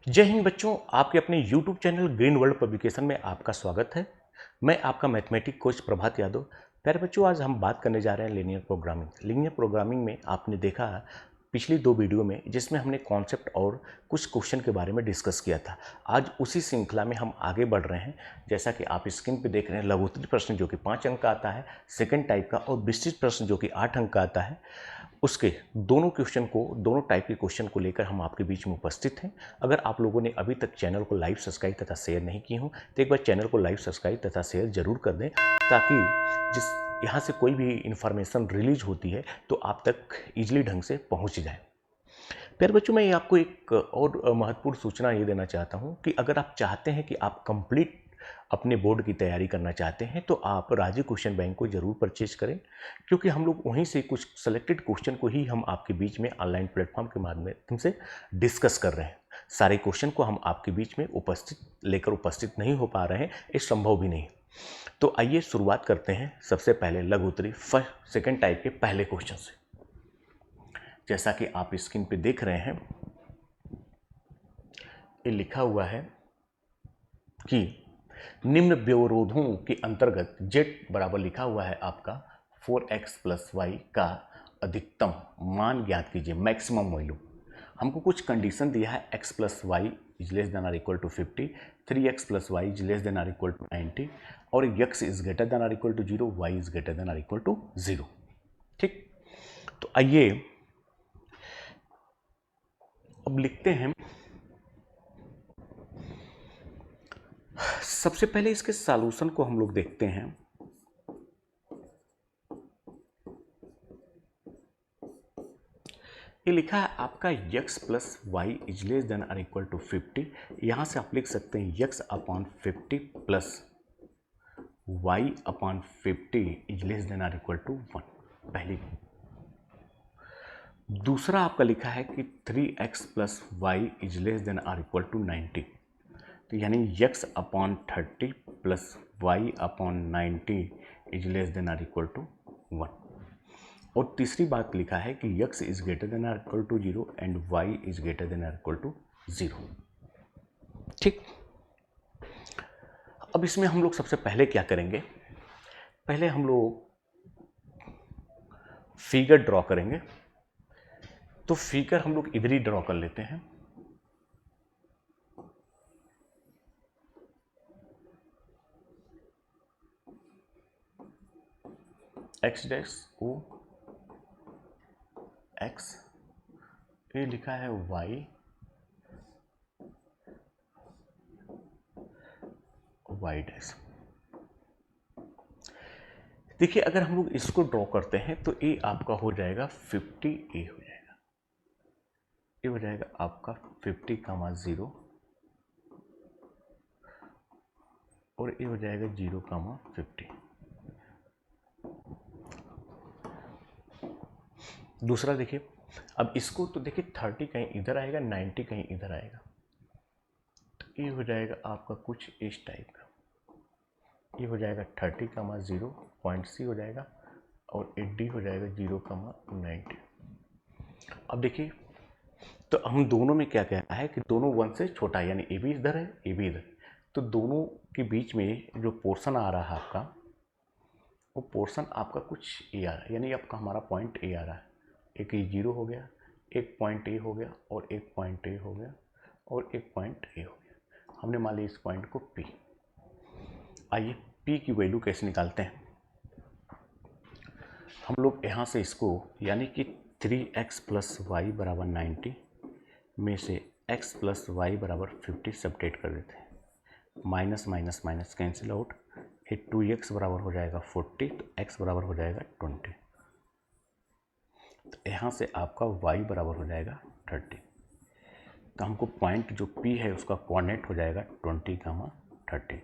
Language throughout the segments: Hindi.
जय हिंद बच्चों, आपके अपने YouTube channel green world publication में आपका स्वागत है। मैं आपका मैथमेटिक कोच प्रभात यादव। प्यारे बच्चों, आज हम बात करने जा रहे हैं लीनियर प्रोग्रामिंग। लीनियर प्रोग्रामिंग में आपने देखा पिछली दो वीडियो में जिसमें हमने कॉन्सेप्ट और कुछ क्वेश्चन के बारे में डिस्कस किया था। आज उसी श्रृंखला में हम आगे बढ़ रहे हैं। जैसा कि आप स्क्रीन पे देख रहे हैं, लघुत्तरी प्रश्न जो कि 5 अंक का आता है सेकंड टाइप का, और विस्तृत प्रश्न जो कि 8 अंक का आता है, उसके दोनों टाइप के क्वेश्चन को लेकर हम आपके बीच में उपस्थित हैं। अगर आप लोगों ने अभी तक चैनल को लाइक सब्सक्राइब तथा शेयर नहीं किए हों तो एक बार चैनल को लाइक सब्सक्राइब तथा शेयर जरूर कर दें, ताकि जिस यहाँ से कोई भी इंफॉर्मेशन रिलीज होती है तो आप तक इजीली ढंग से पहुँच जाए। प्यारे बच्चों, मैं आपको एक और महत्वपूर्ण सूचना ये देना चाहता हूँ कि अगर आप चाहते हैं कि आप कंप्लीट अपने बोर्ड की तैयारी करना चाहते हैं तो आप राजीव क्वेश्चन बैंक को जरूर परचेज करें, क्योंकि हम लोग वहीं से कुछ सेलेक्टेड क्वेश्चन को ही हम आपके बीच में ऑनलाइन प्लेटफॉर्म के माध्यम से डिस्कस कर रहे हैं। सारे क्वेश्चन को हम आपके बीच में उपस्थित नहीं हो पा रहे हैं, ये संभव भी नहीं। तो आइए शुरुआत करते हैं सबसे पहले लघुत्तरी सेकंड टाइप के पहले क्वेश्चन से। जैसा कि आप स्क्रीन पे देख रहे हैं, ये लिखा हुआ है कि निम्न व्यवरोधों के अंतर्गत z बराबर लिखा हुआ है आपका 4x प्लस वाई का अधिकतम मान ज्ञात कीजिए, मैक्सिमम वैल्यू। हमको कुछ कंडीशन दिया है, x plus y is less than or equal to 50, 3x plus y is less than or equal to 90, और x is greater than or equal to 0, y is greater than or equal to 0। ठीक, तो आइए अब लिखते हैं। सबसे पहले इसके सॉल्यूशन को हम लोग देखते हैं। ये लिखा है आपका x plus y is less than or equal to 50। यहां से आप लिख सकते हैं x upon 50 plus y upon 50 is less than or equal to 1, पहली। दूसरा आपका लिखा है कि 3x plus y is less than or equal to 90, तो यानी x upon 30 plus y upon 90 is less than or equal to 1। और तीसरी बात लिखा है कि x is greater than or equal to 0 and y is greater than or equal to 0। ठीक, अब इसमें हम लोग सबसे पहले क्या करेंगे, पहले हम लोग फिगर ड्रॉ करेंगे। तो फिगर हम लोग इधर ही ड्रॉ कर लेते हैं। x डैश ओ x, ये लिखा है y y डैश। देखिए, अगर हम लोग इसको ड्रॉ करते हैं तो ये आपका हो जाएगा 50a हो जाएगा, ये हो जाएगा आपका 50, 0, और ये हो जाएगा 0, 50। दूसरा देखिए, अब इसको तो देखिए 30 कहीं इधर आएगा, 90 कहीं इधर आएगा, तो ये हो जाएगा आपका कुछ इस टाइप का। ये हो जाएगा 30, 0, पॉइंट सी हो जाएगा, और 80 हो जाएगा 0, 90। अब देखिए, तो हम दोनों में क्या कहना है कि दोनों 1 से छोटा है, यानी ए भी इधर है, ए भी इधर, तो दोनों के बीच में जो पोर्शन आ रहा है आपका, वो पोर्शन आपका कुछ ए आ रहा है, यानी आपका हमारा पॉइंट ए आ रहा है। एक ये 0 हो गया, एक पॉइंट ए हो गया, और एक पॉइंट ए हो गया, और एक पॉइंट ए हो गया। हमने मान लिया इस पॉइंट को पी। आइए पी की वैल्यू कैसे निकालते हैं। हम लोग यहाँ से इसको, यानी कि 3x प्लस वाई बराबर 90 में से x प्लस वाई बराबर 50 सब्ट्रैक्ट कर देते हैं। Minus minus minus cancel out, ये 2x बराबर हो जाएगा 40, तो x बराबर हो जाएगा 20। तो यहाँ से आपका y बराबर हो जाएगा 30। तो हमको पॉइंट जो P है उसका कोऑर्डिनेट हो जाएगा 20, 30।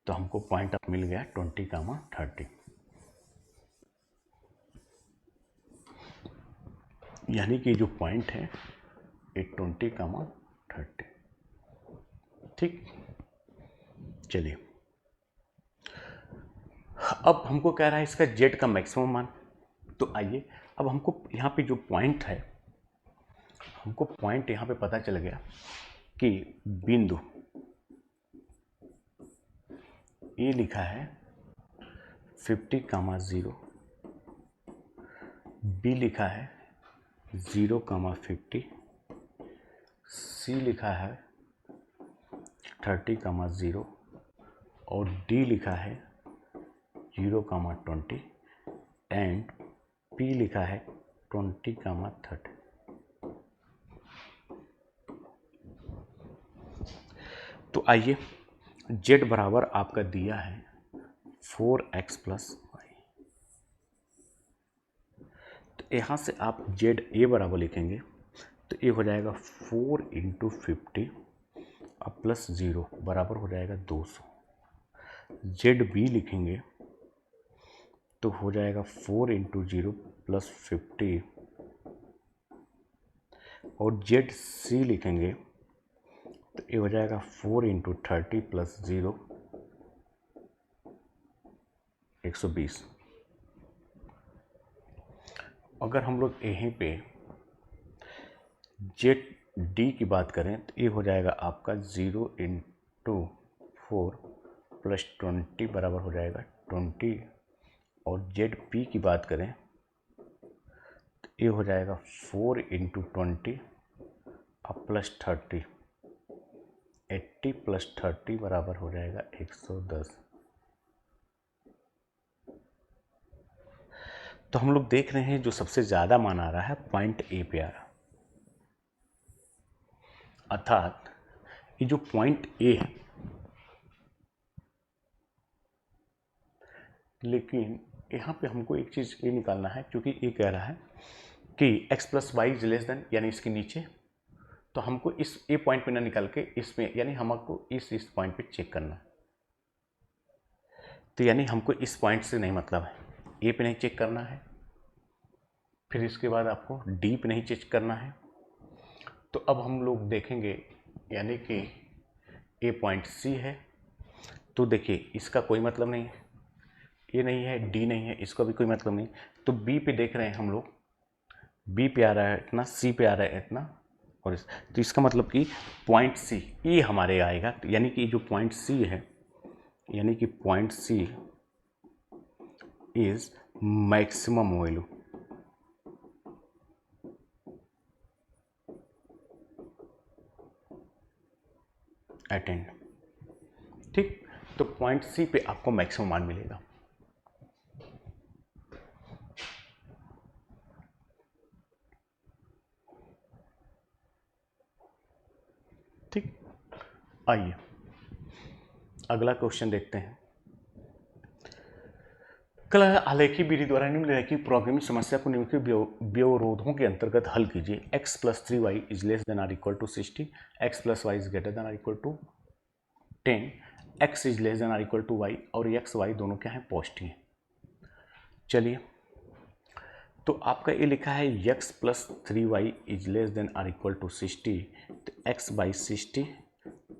तो हमको पॉइंट अब मिल गया 20, 30, यानी कि जो पॉइंट है ये 20, 30। ठीक, चलिए, अब हमको कह रहा है इसका z का मैक्सिमम मान। तो आइए, अब हमको यहाँ पे जो पॉइंट है, हमको पॉइंट यहाँ पे पता चल गया कि बिंदु ए लिखा है 50, 0, बी लिखा है 0, 50, सी लिखा है 30, 0 और डी लिखा है 0, 20 एंड पी लिखा है 20, 30। तो आइए z बराबर आपका दिया है 4x + y। तो यहाँ से आप ZA बराबर लिखेंगे तो ये हो जाएगा 4 × 50 अब +0 बराबर हो जाएगा 200। ZB लिखेंगे तो हो जाएगा 4 × 0 + 50 और ZC लिखेंगे तो ये हो जाएगा 4 × 30 + 0 120। अगर हम लोग यहीं पे ZD की बात करें तो ये हो जाएगा आपका 0 × 4 + 20 बराबर हो जाएगा 20 और ZP की बात करें तो ये हो जाएगा 4 × 20 अब +30 80 + 30 बराबर हो जाएगा 110। तो हम लोग देख रहे हैं जो सबसे ज़्यादा मान आ रहा है पॉइंट ए पे आ रहा, अर्थात ये जो पॉइंट ए है, लेकिन यहाँ पे हमको एक चीज़ ये निकालना है क्योंकि ये कह रहा है कि x + y <, यानी इसके नीचे, तो हमको इस ए पॉइंट पे ना निकाल के इसमें, यानी हमको इस पॉइंट पे चेक करना है। तो यानी हमको इस पॉइंट से नहीं मतलब है, ए पे नहीं चेक करना है, फिर इसके बाद आपको डी पे नहीं चेक करना है। तो अब हम लोग देखेंगे, यानी कि ए पॉइंट सी है तो देखिए इसका कोई मतलब नहीं है, ये नहीं है, डी नहीं है, इसका भी कोई मतलब नहीं। तो बी पे देख रहे हैं हम लोग, बी पे आ रहा है इतना, सी पे आ रहा है इतना और तो इसका मतलब कि पॉइंट सी ये हमारे आएगा, यानी कि जो पॉइंट सी है, यानी कि point C is maximum value attained. ठीक, तो पॉइंट सी पे आपको मैक्सिमम मान मिलेगा। ठीक, आइए अगला क्वेश्चन देखते हैं। कल आलेखी विधि द्वारा निम्नलिखित प्रोग्रामिंग समस्या को निम्नलिखित व्यवरोधों के अंतर्गत हल कीजिए। x + 3y is less than or equal to 60, x + y is greater than or equal to 10, x is less than or equal to y और x y दोनों क्या हैं, पॉजिटिव हैं। चलिए, तो आपका ये लिखा है x + 3y is less than or equal to 60, तो x/60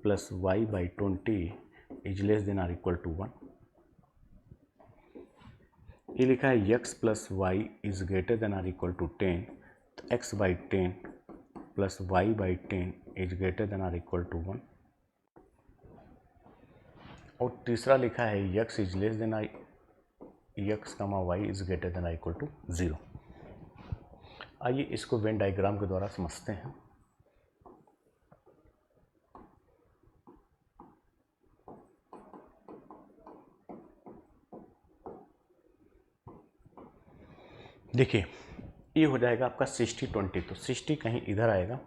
+ y/20 is less than or equal to 1। ये लिखा है x + y is greater than or equal to 10, तो x/10 + y/10 is greater than or equal to 1। और तीसरा लिखा है x is less than y is greater than or equal to 0। आइए इसको वेन डायग्राम के द्वारा समझते हैं। देखिए ये हो जाएगा आपका 60, 20, तो 60 कहीं इधर आएगा,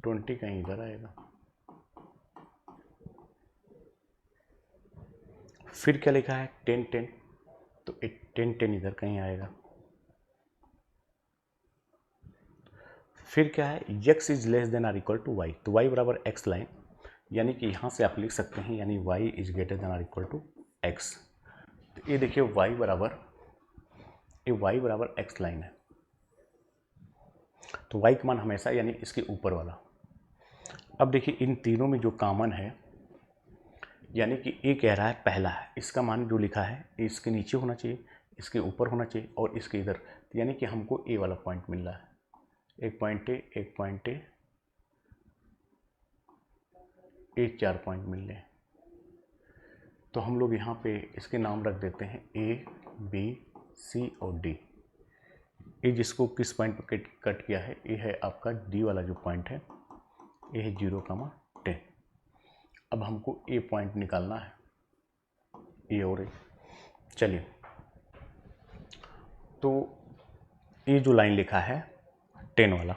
20 कहीं इधर आएगा, फिर क्या लिखा है 10, 10, तो 10, 10 इधर कहीं आएगा, फिर क्या है x is less than or equal to y, तो y बराबर x लाइन, यानी कि यहाँ से आप लिख सकते हैं, यानी y is greater than or equal to x। तो ये देखिए y बराबर x लाइन है, तो y का मान हमेशा यानी इसके ऊपर वाला। अब देखिए इन तीनों में जो कॉमन है, यानी कि ए कह रहा है पहला है, इसका मान जो लिखा है इसके नीचे होना चाहिए, इसके ऊपर होना चाहिए और इसके इधर, यानी कि हमको ए वाला पॉइंट मिल रहा है, एक पॉइंट ए, एक पॉइंट ए, एक 4 पॉइंट मिल रहे हैं। तो हम लोग यहाँ पे इसके नाम रख देते हैं ए, बी, सी और डी। ये जिसको किस पॉइंट पर कट किया है, ये है आपका डी वाला जो पॉइंट है, ये है 0,10। अब हमको ए पॉइंट निकालना है, ए और ए। चलिए, तो ये जो लाइन लिखा है 10 वाला,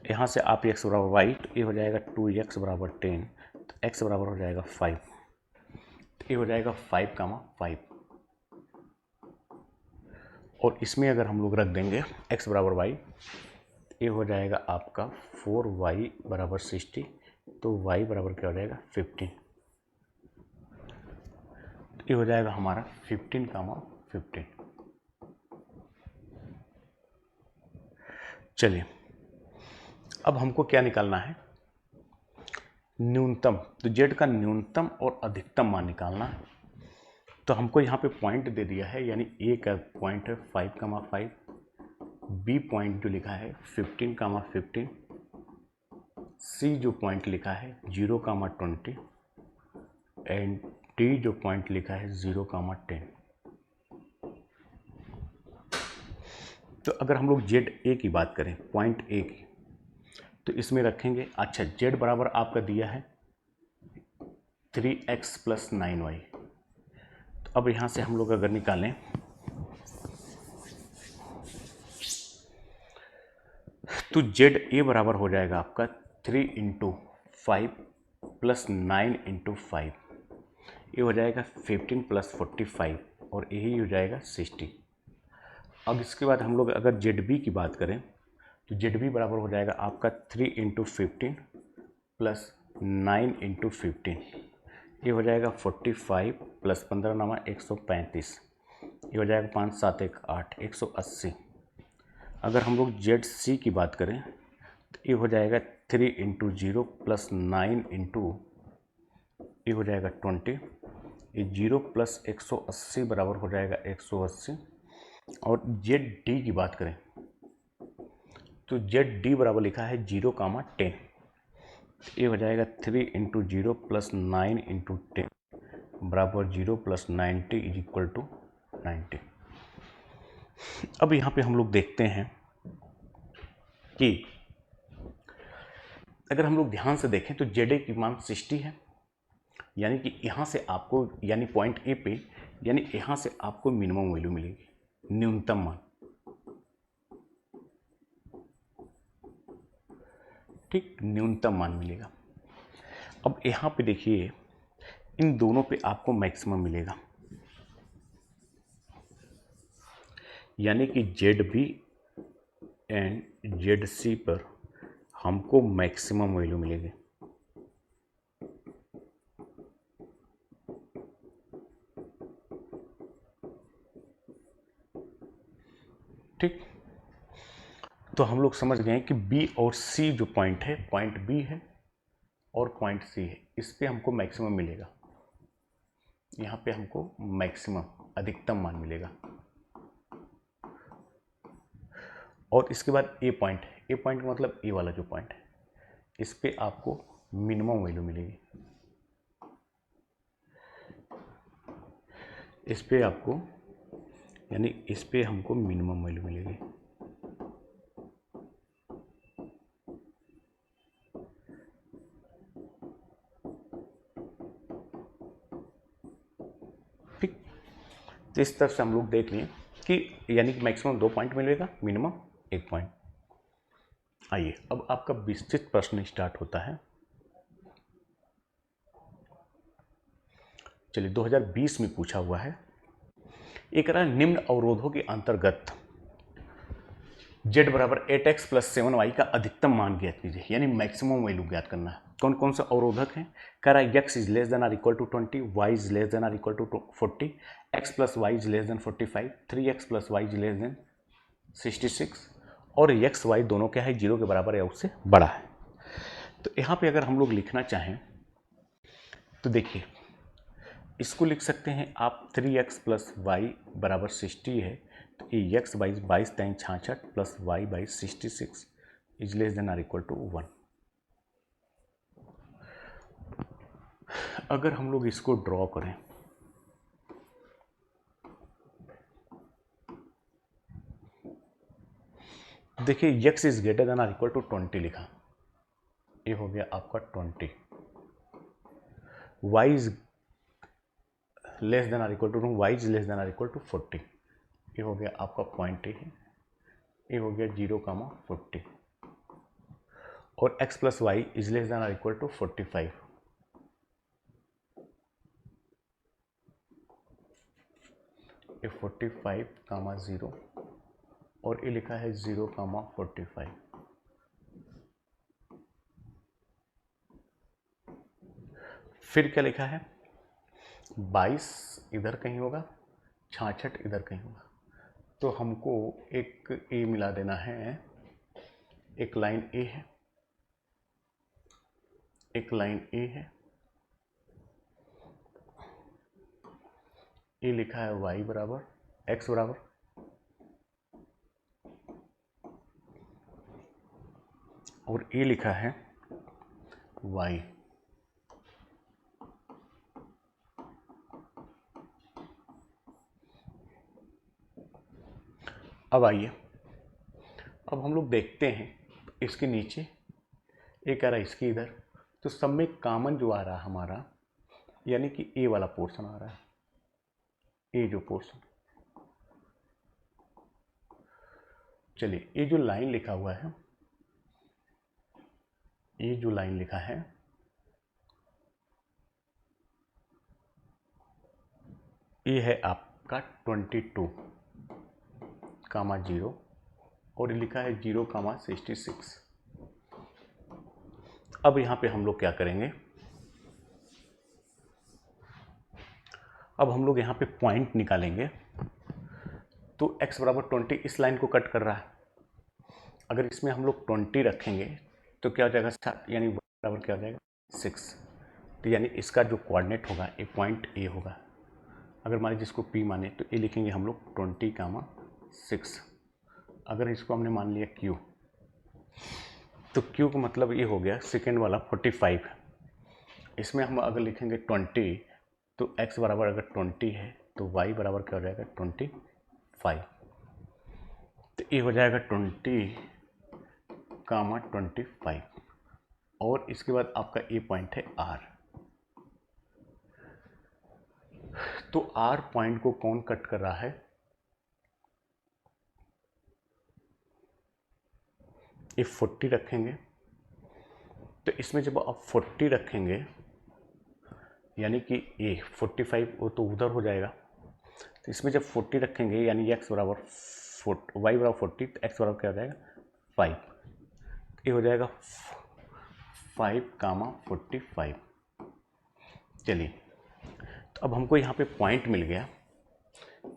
यहाँ से आप x बराबर वाई, तो ये हो जाएगा 2x बराबर 10, तो x बराबर हो जाएगा 5, तो ये हो जाएगा 5,5। और इसमें अगर हम लोग रख देंगे x बराबर y, ये हो जाएगा आपका 4y बराबर 60, तो y बराबर क्या हो जाएगा 15, तो ये हो जाएगा हमारा 15,15। चलिए, अब हमको क्या निकालना है, न्यूनतम। तो z का न्यूनतम और अधिकतम मान निकालना है। तो हमको यहाँ पे पॉइंट दे दिया है, यानी a का पॉइंट है 5,5, b पॉइंट जो लिखा है 15,15, c जो पॉइंट लिखा है 0,20 एंड d जो पॉइंट लिखा है 0,10। तो अगर हम लोग जेड ए की बात करें, पॉइंट ए की, तो इसमें रखेंगे, अच्छा जेड बराबर आपका दिया है 3x + 9y। तो अब यहाँ से हम लोग अगर निकालें, तो जेड ए बराबर हो जाएगा आपका 3 × 5 + 9 × 5, ये हो जाएगा 15 + 45 और यही हो जाएगा 60। अब इसके बाद हम लोग अगर जेड बी की बात करें, तो जेड बी बराबर हो जाएगा आपका 3 × 15 + 9 × 15, ये हो जाएगा 45 + 15 नामा 135, ये हो जाएगा 5 × 7 = 8, 180। अगर हम लोग जेड सी की बात करें, तो ये हो जाएगा 3 × 0 + 9 × ये हो जाएगा 20, ये 0 + 180 बराबर हो जाएगा 180। और जेड डी की बात करें, तो जेड डी बराबर लिखा है 0,10, ये हो जाएगा 3 × 0 + 9 × 10 बराबर 0 + 90 = 90। अब यहाँ पे हम लोग देखते हैं कि अगर हम लोग ध्यान से देखें तो जेड ए की मान 60 है, यानी कि यहाँ से आपको, यानी पॉइंट ए पे, यानी यहाँ से आपको मिनिमम वैल्यू मिलेगी, न्यूनतम मान। ठीक, न्यूनतम मान मिलेगा। अब यहाँ पे देखिए, इन दोनों पे आपको मैक्सिमम मिलेगा, यानी कि Z B and Z C पर हमको मैक्सिमम वैल्यू मिलेगी। ठीक, तो हम लोग समझ गए कि बी और सी जो पॉइंट है, पॉइंट बी है और पॉइंट सी है, इस पे हमको मैक्सिमम मिलेगा, यहाँ पे हमको मैक्सिमम अधिकतम मान मिलेगा। और इसके बाद ए पॉइंट है, ए पॉइंट का मतलब ए वाला जो पॉइंट है, इस पे आपको मिनिमम वैल्यू मिलेगी, इस पे आपको, यानी इस पे हमको मिनिमम वैल्यू मिलेगी। ठीक, तो इस तरह से हम लोग देख लिए कि यानी कि मैक्सिमम 2 पॉइंट मिलेगा, मिनिमम 1 पॉइंट। आइए, अब आपका विस्तृत प्रश्न स्टार्ट होता है। चलिए, 2020 में पूछा हुआ है, एक निम्न अवरोधों के अंतर्गत z बराबर 8x + 7y का अधिकतम मान ज्ञात कीजिए, यानी मैक्सिमम वैल्यू ज्ञात करना है। कौन कौन से अवरोधक हैं, कह रहा है x ≤ 20, y ≤ 40, x + y > 45, 3x + y > 66 और x y दोनों क्या है, 0 के बराबर या उससे बड़ा है। तो यहाँ पे अगर हम लोग लिखना चाहें तो देखिए, इसको लिख सकते हैं आप 3x + y = 60 है, तो ये x 22 × 66 + y / 66, is less than or equal to 1। अगर हम लोग इसको ड्रॉ करें, देखिए x is greater than or equal to 20 लिखा, ये हो गया आपका 20। y is less than or equal to y is less than or equal to 40, ये हो गया आपका पॉइंट ए है, ये हो गया 0,40। और x plus y is less than or equal to 45, ये 45,0 और ये लिखा है 0,45। फिर क्या लिखा है, 22 इधर कहीं होगा, 66 इधर कहीं होगा, तो हमको एक ए मिला देना है, एक लाइन ए है, एक लाइन ए है, ये लिखा है y बराबर x बराबर और ये लिखा है y। अब आइए, अब हम लोग देखते हैं इसके नीचे एक आ रहा है, इसके इधर, तो सब में कॉमन जो आ रहा है हमारा, यानी कि ए वाला पोर्शन आ रहा है, ए जो पोर्शन। चलिए ये जो लाइन लिखा हुआ है, ये जो लाइन लिखा है, ये है आपका 22,0 और ये लिखा है 0,66। अब यहाँ पे हम लोग क्या करेंगे, अब हम लोग यहाँ पे पॉइंट निकालेंगे। तो x बराबर 20 इस लाइन को कट कर रहा है, अगर इसमें हम लोग 20 रखेंगे तो क्या हो जाएगा, यानी बराबर क्या हो जाएगा 6। तो यानी इसका जो कोऑर्डिनेट होगा ये पॉइंट ए होगा। अगर मान लीजिए इसको P माने तो ये लिखेंगे हम लोग 20,6। अगर इसको हमने मान लिया Q, तो Q का मतलब ये हो गया सेकेंड वाला 45। इसमें हम अगर लिखेंगे 20 तो x बराबर अगर 20 है तो y बराबर क्या हो जाएगा 25। तो ये हो जाएगा 20,25 और इसके बाद आपका ए पॉइंट है R। तो R पॉइंट को कौन कट कर रहा है, ये 40 रखेंगे, तो इसमें जब आप 40 रखेंगे यानी कि ए 45 वो तो उधर हो जाएगा, तो इसमें जब 40 रखेंगे यानी x बराबर y बराबर 40, तो x बराबर क्या हो जाएगा 5, ये हो जाएगा 5,45। चलिए तो अब हमको यहाँ पे पॉइंट मिल गया,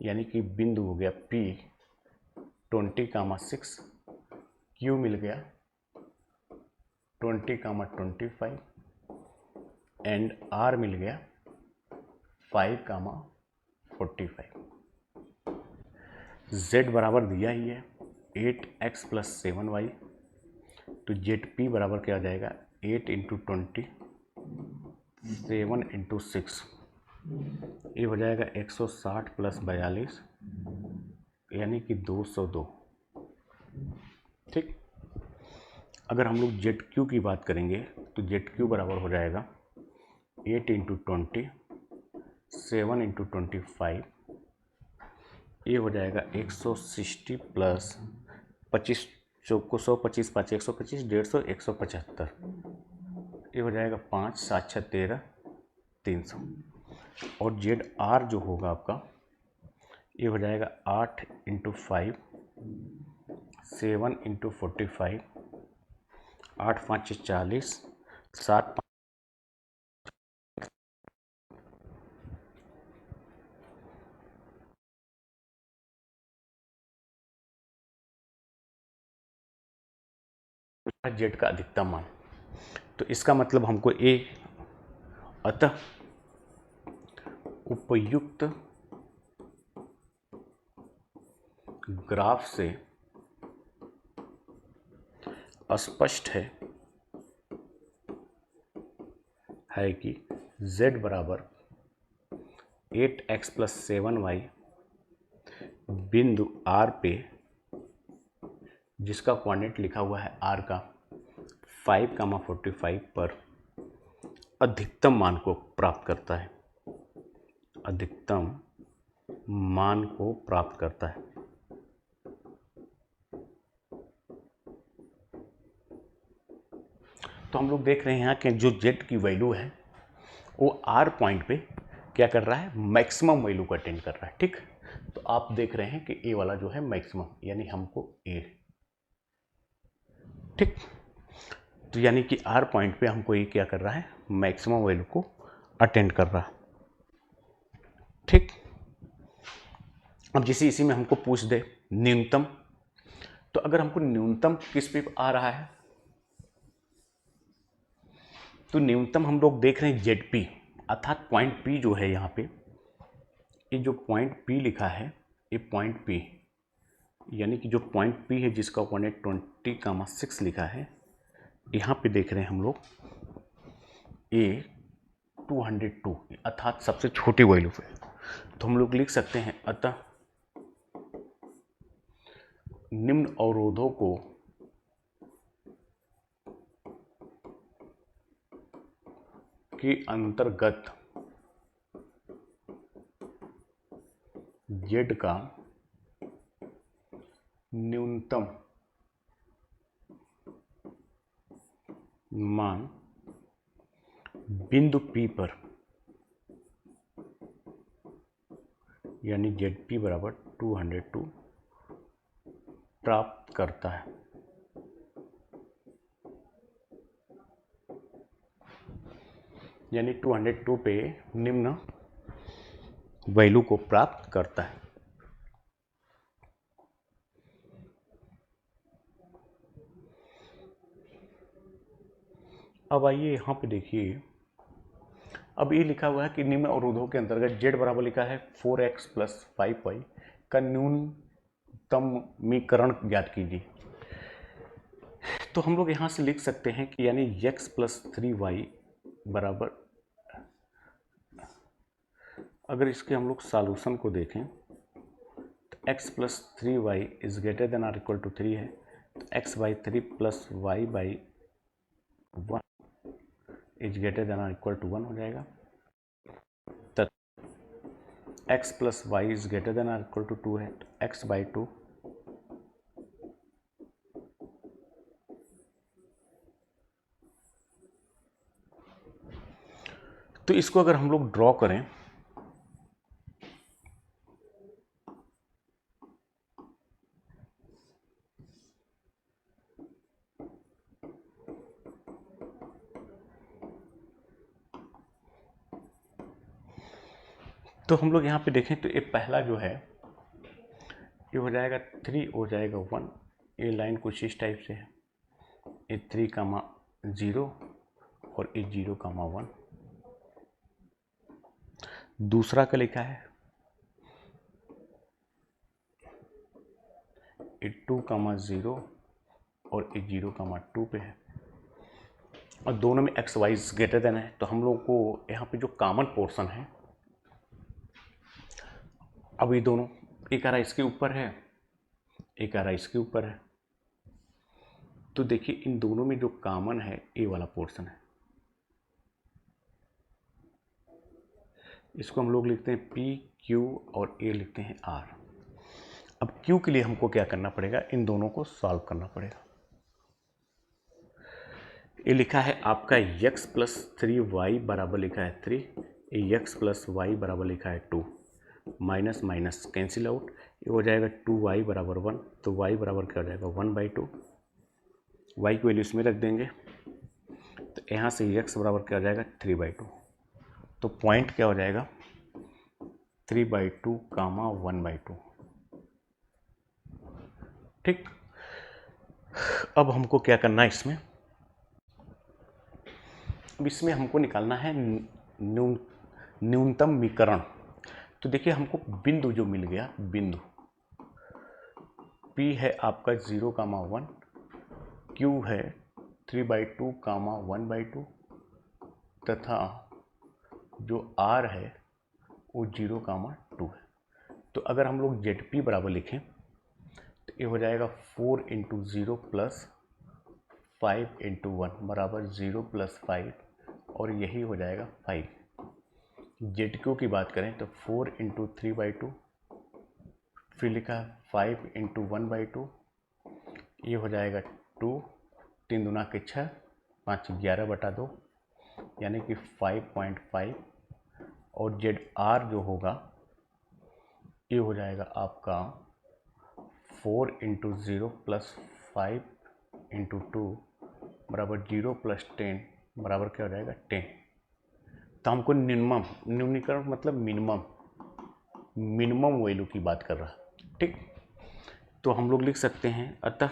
यानी कि बिंदु हो गया P 20,6, Q मिल गया 20,25 एंड R मिल गया 5,45। Z बराबर दिया ही है 8x प्लस 7y, तो ZP बराबर क्या आ जाएगा 8 इंटू 20 7 इंटू 6, ये हो जाएगा 160 प्लस 42 यानी कि 202। ठीक, अगर हम लोग ZQ की बात करेंगे तो ZQ बराबर हो जाएगा 8 इंटू 20 7 इंटू 25, ये हो जाएगा 160 प्लस 25 को 125 5 125 150 175, ये हो जाएगा 5 7 6 13 300। और ZR जो होगा आपका ये हो जाएगा 8 इंटू 5 7 इंटू 45 8 5 40 7 जेड का अधिकतम मान। तो इसका मतलब हमको ए, अतः उपयुक्त ग्राफ से स्पष्ट है कि z बराबर 8x प्लस 7y बिंदु r पे, जिसका कोऑर्डिनेट लिखा हुआ है r का 5,45 पर अधिकतम मान को प्राप्त करता है, अधिकतम मान को प्राप्त करता है। तो हम लोग देख रहे हैं यहाँ कि जो z की वैल्यू है वो r पॉइंट पे क्या कर रहा है, मैक्सिमम वैल्यू को अटेंड कर रहा है। ठीक, तो आप देख रहे हैं कि a वाला जो है मैक्सिमम, यानी हमको a, ठीक, तो यानी कि r पॉइंट पे हमको ये क्या कर रहा है, मैक्सिमम वैल्यू को अटेंड कर रहा है। ठीक, अब जैसे इसी में हमको पूछ दे न्यूनतम, तो अगर हमको न्यूनतम किस पे आ रहा है, तो न्यूनतम हम लोग देख रहे हैं जेड अर्थात पॉइंट पी जो है यहाँ पे, ये जो पॉइंट पी लिखा है, ये पॉइंट पी, यानी कि जो पॉइंट पी है जिसका कोऑर्डिनेट 20,6 लिखा है, यहाँ पे देख रहे हैं हम लोग ए 202 अर्थात सबसे छोटी वैल्यू पे। तो हम लोग लिख सकते हैं अतः निम्न अवरोधों को के अंतर्गत जेड का न्यूनतम मान बिंदु P पर, यानी जेड बराबर 202 प्राप्त करता है। यानी 202 पे निम्न वैल्यू को प्राप्त करता है। अब आइए यहाँ पे देखिए, अब ये लिखा हुआ है कि निम्न अवरोधों के अंतर्गत z बराबर लिखा है 4x प्लस 5y का न्यूनतमीकरण ज्ञात कीजिए। तो हम लोग यहाँ से लिख सकते हैं कि यानी x प्लस 3y बराबर, अगर इसके हम लोग सॉल्यूशन को देखें तो x plus 3y is greater than or equal to 3 है, तो x by 3 plus y by 1 is greater than or equal to 1 हो जाएगा। x plus y is greater than or equal to 2 है, तो x बाई 2 तो इसको अगर हम लोग ड्रॉ करें तो हम लोग यहाँ पे देखें तो ये पहला जो है ये हो जाएगा 3, हो जाएगा 1, ये लाइन कुछ इस टाइप से है, ये 3,0 और ये 0,1। दूसरा का लिखा है ये 2,0 और ये 0,2 पे है, और दोनों में एक्स वाई ग्रेटर देन है। तो हम लोग को यहाँ पे जो कॉमन पोर्शन है, अब ये दोनों, एक आ रहा इसके ऊपर है, एक आ रहा इसके ऊपर है, तो देखिए इन दोनों में जो कॉमन है ए वाला पोर्शन है, इसको हम लोग लिखते हैं पी क्यू और ए लिखते हैं आर। अब क्यू के लिए हमको क्या करना पड़ेगा, इन दोनों को सॉल्व करना पड़ेगा। ये लिखा है आपका x प्लस 3y बराबर लिखा है 3, ये x प्लस वाई बराबर लिखा है 2, माइनस माइनस कैंसिल आउट, ये हो जाएगा 2y बराबर 1, तो y बराबर क्या हो जाएगा 1/2, y की वैल्यू इसमें रख देंगे, तो यहाँ से x बराबर क्या हो जाएगा 3/2, तो पॉइंट क्या हो जाएगा 3/2, 1/2। ठीक, अब हमको क्या करना है इसमें, अब इसमें हमको निकालना है न्यूनतमीकरण। तो देखिए हमको बिंदु जो मिल गया, बिंदु P है आपका 0,1 Q है 3/2 कामा 1/2 तथा जो R है वो 0 कामा 2 है। तो अगर हम लोग ZP बराबर लिखें तो ये हो जाएगा 4 × 0 + 5 × 1 बराबर 0 + 5 और यही हो जाएगा 5। ZQ की बात करें तो 4 × 3/2 फिर लिखा है 5 × 1/2 ये हो जाएगा 2, 3 दूना के 6, 5 11/2 यानी कि 5.5 और ZR जो होगा ये हो जाएगा आपका 4 × 0 + 5 × 2 बराबर 0 + 10 बराबर क्या हो जाएगा 10। तो हमको न्यूनीकरण मतलब मिनिमम वैल्यू की बात कर रहा है, ठीक। तो हम लोग लिख सकते हैं अतः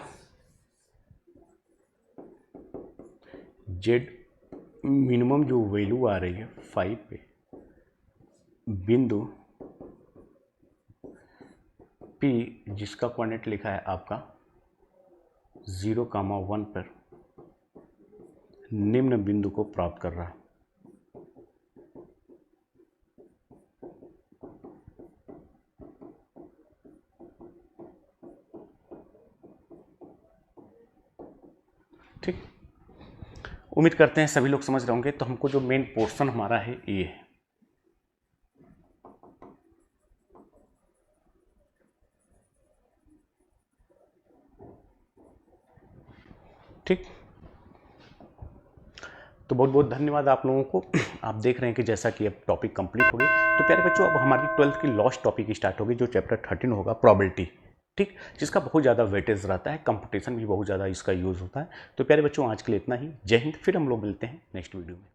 जेड मिनिमम जो वैल्यू आ रही है 5 पे बिंदु P जिसका कोऑर्डिनेट लिखा है आपका 0, 1 पर निम्न बिंदु को प्राप्त कर रहा है। ठीक, उम्मीद करते हैं सभी लोग समझ रहे होंगे। तो हमको जो मेन पोर्शन हमारा है ये है, ठीक। तो बहुत बहुत धन्यवाद आप लोगों को। आप देख रहे हैं कि जैसा कि अब टॉपिक कंप्लीट हो गई। तो प्यारे बच्चों अब हमारी 12th की लास्ट टॉपिक स्टार्ट होगी जो चैप्टर 13 होगा प्रोबेबिलिटी, ठीक, जिसका बहुत ज़्यादा वेटेज रहता है, कंपटीशन भी बहुत ज़्यादा इसका यूज़ होता है। तो प्यारे बच्चों आज के लिए इतना ही। जय हिंद। फिर हम लोग मिलते हैं नेक्स्ट वीडियो में।